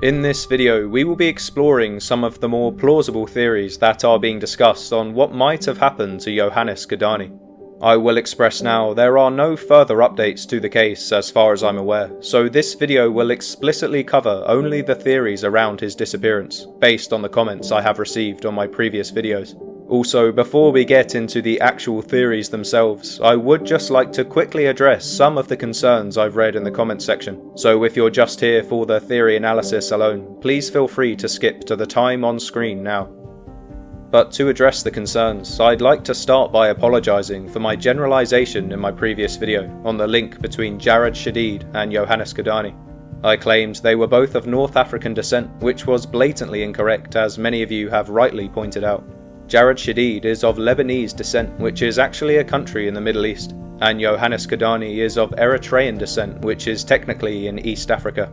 In this video, we will be exploring some of the more plausible theories that are being discussed on what might have happened to Yohanes Kidane. I will express now there are no further updates to the case as far as I'm aware, so this video will explicitly cover only the theories around his disappearance, based on the comments I have received on my previous videos. Also, before we get into the actual theories themselves, I would just like to quickly address some of the concerns I've read in the comments section, so if you're just here for the theory analysis alone, please feel free to skip to the time on screen now. But to address the concerns, I'd like to start by apologising for my generalisation in my previous video on the link between Jared Shadid and Yohanes Kidane. I claimed they were both of North African descent, which was blatantly incorrect, as many of you have rightly pointed out. Jared Shadid is of Lebanese descent, which is actually a country in the Middle East, and Yohanes Kidane is of Eritrean descent, which is technically in East Africa.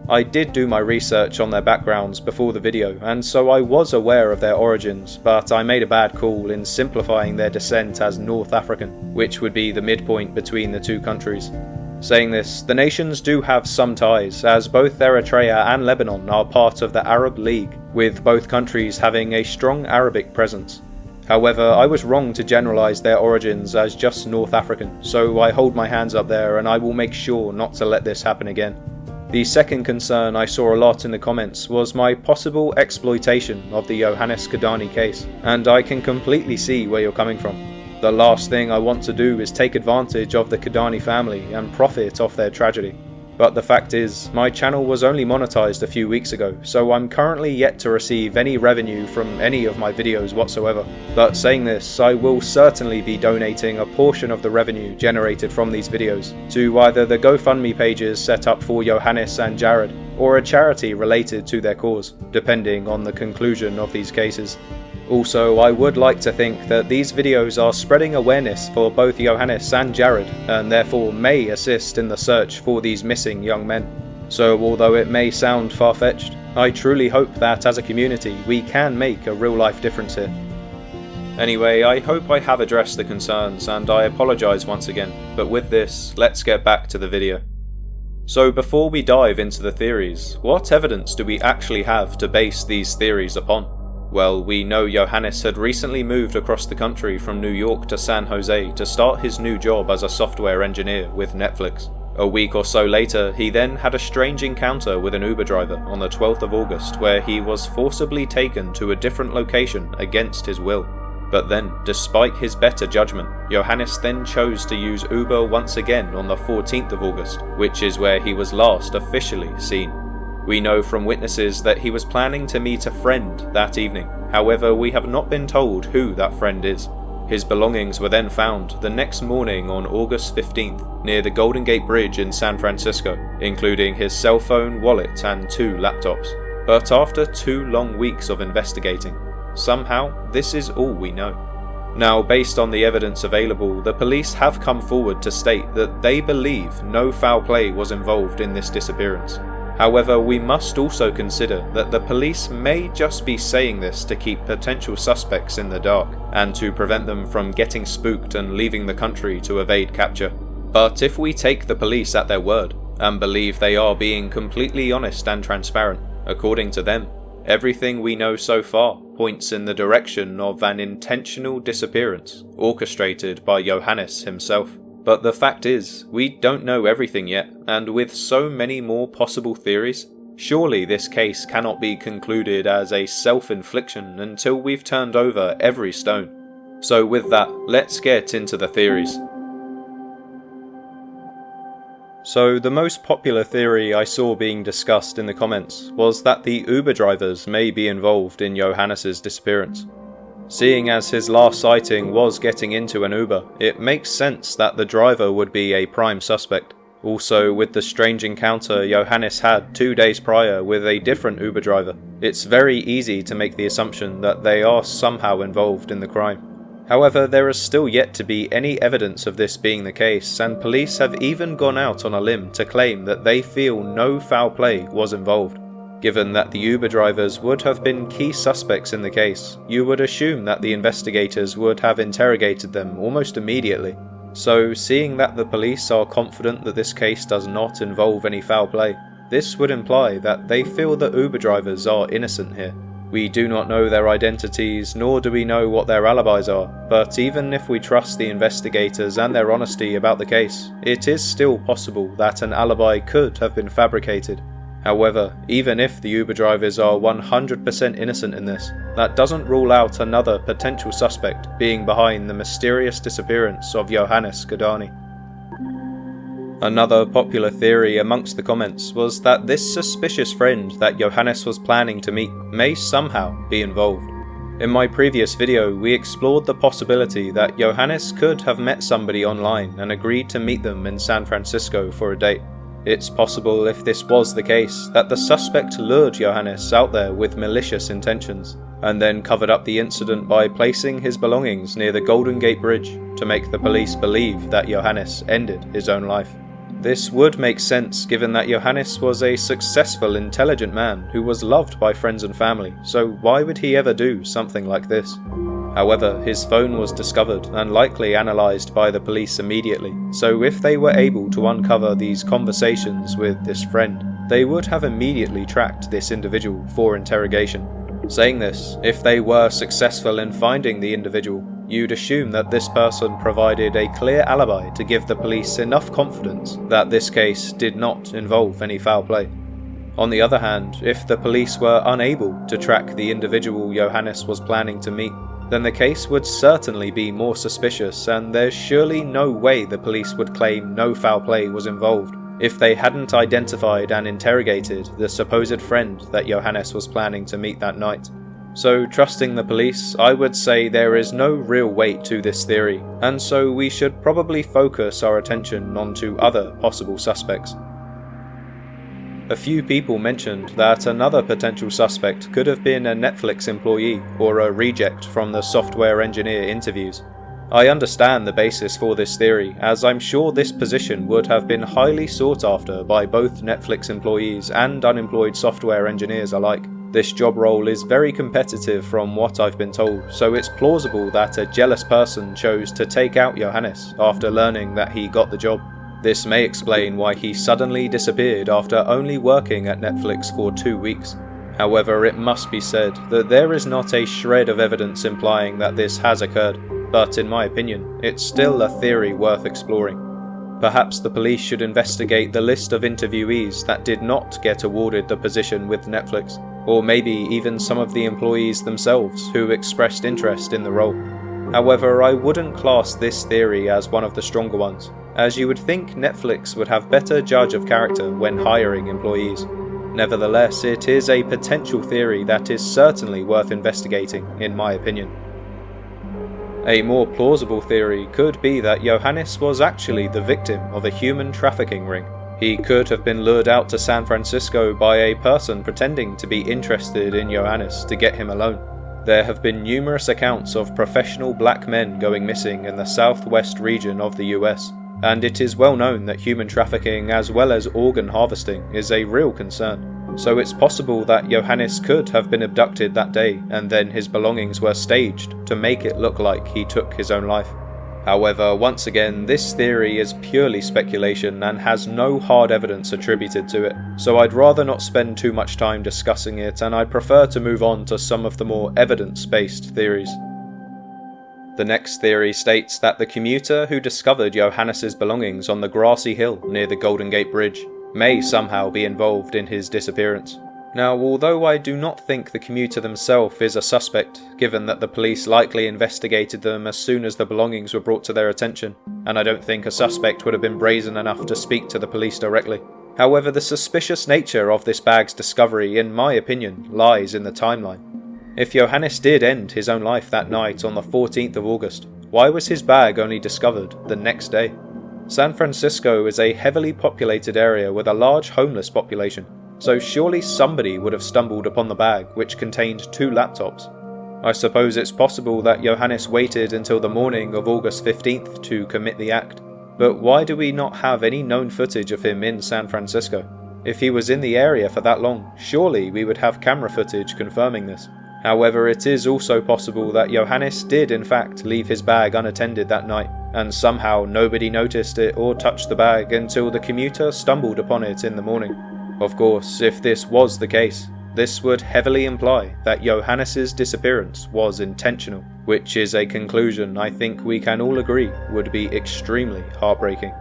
I did do my research on their backgrounds before the video, and so I was aware of their origins, but I made a bad call in simplifying their descent as North African, which would be the midpoint between the two countries. Saying this, the nations do have some ties, as both Eritrea and Lebanon are part of the Arab League, with both countries having a strong Arabic presence. However, I was wrong to generalise their origins as just North African, so I hold my hands up there and I will make sure not to let this happen again. The second concern I saw a lot in the comments was my possible exploitation of the Yohanes Kidane case, and I can completely see where you're coming from. The last thing I want to do is take advantage of the Kidane family and profit off their tragedy. But the fact is, my channel was only monetized a few weeks ago, so I'm currently yet to receive any revenue from any of my videos whatsoever. But saying this, I will certainly be donating a portion of the revenue generated from these videos to either the GoFundMe pages set up for Yohanes and Jared, or a charity related to their cause, depending on the conclusion of these cases. Also, I would like to think that these videos are spreading awareness for both Yohanes and Jared, and therefore may assist in the search for these missing young men. So although it may sound far-fetched, I truly hope that as a community we can make a real-life difference here. Anyway, I hope I have addressed the concerns, and I apologise once again, but with this, let's get back to the video. So before we dive into the theories, what evidence do we actually have to base these theories upon? Well, we know Yohanes had recently moved across the country from New York to San Jose to start his new job as a software engineer with Netflix. A week or so later, he then had a strange encounter with an Uber driver on the 12th of August where he was forcibly taken to a different location against his will. But then, despite his better judgment, Yohanes then chose to use Uber once again on the 14th of August, which is where he was last officially seen. We know from witnesses that he was planning to meet a friend that evening, however we have not been told who that friend is. His belongings were then found the next morning on August 15th near the Golden Gate Bridge in San Francisco, including his cell phone, wallet and 2 laptops. But after 2 long weeks of investigating, somehow this is all we know. Now, based on the evidence available, the police have come forward to state that they believe no foul play was involved in this disappearance. However, we must also consider that the police may just be saying this to keep potential suspects in the dark, and to prevent them from getting spooked and leaving the country to evade capture. But if we take the police at their word, and believe they are being completely honest and transparent, according to them, everything we know so far points in the direction of an intentional disappearance, orchestrated by Yohanes himself. But the fact is, we don't know everything yet, and with so many more possible theories, surely this case cannot be concluded as a self-infliction until we've turned over every stone. So with that, let's get into the theories. So the most popular theory I saw being discussed in the comments was that the Uber drivers may be involved in Yohanes' disappearance. Seeing as his last sighting was getting into an Uber, it makes sense that the driver would be a prime suspect. Also, with the strange encounter Yohanes had 2 days prior with a different Uber driver, it's very easy to make the assumption that they are somehow involved in the crime. However, there is still yet to be any evidence of this being the case, and police have even gone out on a limb to claim that they feel no foul play was involved. Given that the Uber drivers would have been key suspects in the case, you would assume that the investigators would have interrogated them almost immediately. So, seeing that the police are confident that this case does not involve any foul play, this would imply that they feel the Uber drivers are innocent here. We do not know their identities, nor do we know what their alibis are, but even if we trust the investigators and their honesty about the case, it is still possible that an alibi could have been fabricated. However, even if the Uber drivers are 100% innocent in this, that doesn't rule out another potential suspect being behind the mysterious disappearance of Yohanes Kidane. Another popular theory amongst the comments was that this suspicious friend that Yohanes was planning to meet may somehow be involved. In my previous video, we explored the possibility that Yohanes could have met somebody online and agreed to meet them in San Francisco for a date. It's possible, if this was the case, that the suspect lured Yohanes out there with malicious intentions, and then covered up the incident by placing his belongings near the Golden Gate Bridge to make the police believe that Yohanes ended his own life. This would make sense given that Yohanes was a successful, intelligent man who was loved by friends and family, so why would he ever do something like this? However, his phone was discovered and likely analysed by the police immediately, so if they were able to uncover these conversations with this friend, they would have immediately tracked this individual for interrogation. Saying this, if they were successful in finding the individual, you'd assume that this person provided a clear alibi to give the police enough confidence that this case did not involve any foul play. On the other hand, if the police were unable to track the individual Yohanes was planning to meet, then the case would certainly be more suspicious, and there's surely no way the police would claim no foul play was involved if they hadn't identified and interrogated the supposed friend that Yohanes was planning to meet that night. So, trusting the police, I would say there is no real weight to this theory, and so we should probably focus our attention onto other possible suspects. A few people mentioned that another potential suspect could have been a Netflix employee or a reject from the software engineer interviews. I understand the basis for this theory, as I'm sure this position would have been highly sought after by both Netflix employees and unemployed software engineers alike. This job role is very competitive from what I've been told, so it's plausible that a jealous person chose to take out Yohanes after learning that he got the job. This may explain why he suddenly disappeared after only working at Netflix for 2 weeks. However, it must be said that there is not a shred of evidence implying that this has occurred, but in my opinion, it's still a theory worth exploring. Perhaps the police should investigate the list of interviewees that did not get awarded the position with Netflix, or maybe even some of the employees themselves who expressed interest in the role. However, I wouldn't class this theory as one of the stronger ones, as you would think Netflix would have better judge of character when hiring employees. Nevertheless, it is a potential theory that is certainly worth investigating, in my opinion. A more plausible theory could be that Yohanes was actually the victim of a human trafficking ring. He could have been lured out to San Francisco by a person pretending to be interested in Yohanes to get him alone. There have been numerous accounts of professional black men going missing in the southwest region of the US, and it is well known that human trafficking as well as organ harvesting is a real concern. So it's possible that Yohanes could have been abducted that day and then his belongings were staged to make it look like he took his own life. However, once again, this theory is purely speculation and has no hard evidence attributed to it, so I'd rather not spend too much time discussing it, and I'd prefer to move on to some of the more evidence-based theories. The next theory states that the commuter who discovered Yohanes's belongings on the grassy hill near the Golden Gate Bridge may somehow be involved in his disappearance. Now, although I do not think the commuter themselves is a suspect, given that the police likely investigated them as soon as the belongings were brought to their attention, and I don't think a suspect would have been brazen enough to speak to the police directly. However, the suspicious nature of this bag's discovery, in my opinion, lies in the timeline. If Yohanes did end his own life that night on the 14th of August, why was his bag only discovered the next day? San Francisco is a heavily populated area with a large homeless population, so surely somebody would have stumbled upon the bag, which contained 2 laptops. I suppose it's possible that Yohanes waited until the morning of August 15th to commit the act, but why do we not have any known footage of him in San Francisco? If he was in the area for that long, surely we would have camera footage confirming this. However, it is also possible that Yohanes did in fact leave his bag unattended that night, and somehow nobody noticed it or touched the bag until the commuter stumbled upon it in the morning. Of course, if this was the case, this would heavily imply that Yohanes' disappearance was intentional, which is a conclusion I think we can all agree would be extremely heartbreaking.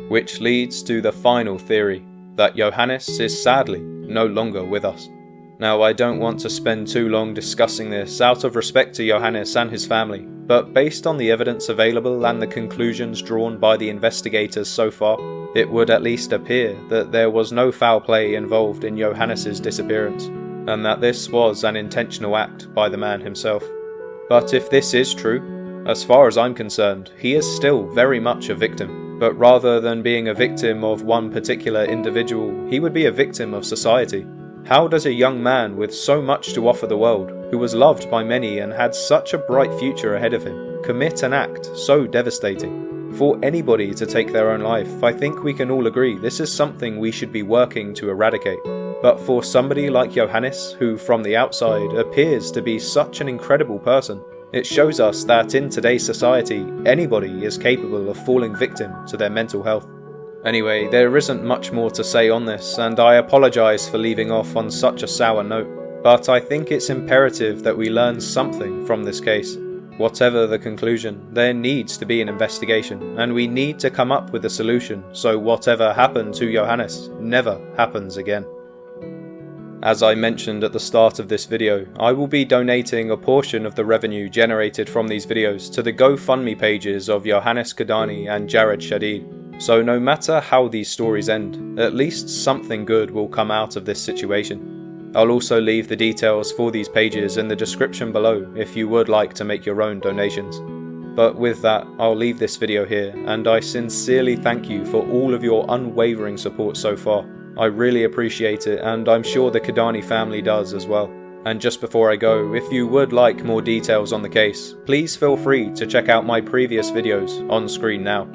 Which leads to the final theory, that Yohanes is sadly no longer with us. Now, I don't want to spend too long discussing this out of respect to Yohanes and his family, but based on the evidence available and the conclusions drawn by the investigators so far, it would at least appear that there was no foul play involved in Yohanes' disappearance, and that this was an intentional act by the man himself. But if this is true, as far as I'm concerned, he is still very much a victim, but rather than being a victim of one particular individual, he would be a victim of society. How does a young man with so much to offer the world, who was loved by many and had such a bright future ahead of him, commit an act so devastating? For anybody to take their own life, I think we can all agree this is something we should be working to eradicate. But for somebody like Yohanes, who from the outside appears to be such an incredible person, it shows us that in today's society, anybody is capable of falling victim to their mental health. Anyway, there isn't much more to say on this, and I apologise for leaving off on such a sour note, but I think it's imperative that we learn something from this case. Whatever the conclusion, there needs to be an investigation, and we need to come up with a solution so whatever happened to Yohanes never happens again. As I mentioned at the start of this video, I will be donating a portion of the revenue generated from these videos to the GoFundMe pages of Yohanes Kidane and Jared Shadid. So no matter how these stories end, at least something good will come out of this situation. I'll also leave the details for these pages in the description below if you would like to make your own donations. But with that, I'll leave this video here, and I sincerely thank you for all of your unwavering support so far. I really appreciate it, and I'm sure the Kidane family does as well. And just before I go, if you would like more details on the case, please feel free to check out my previous videos on screen now.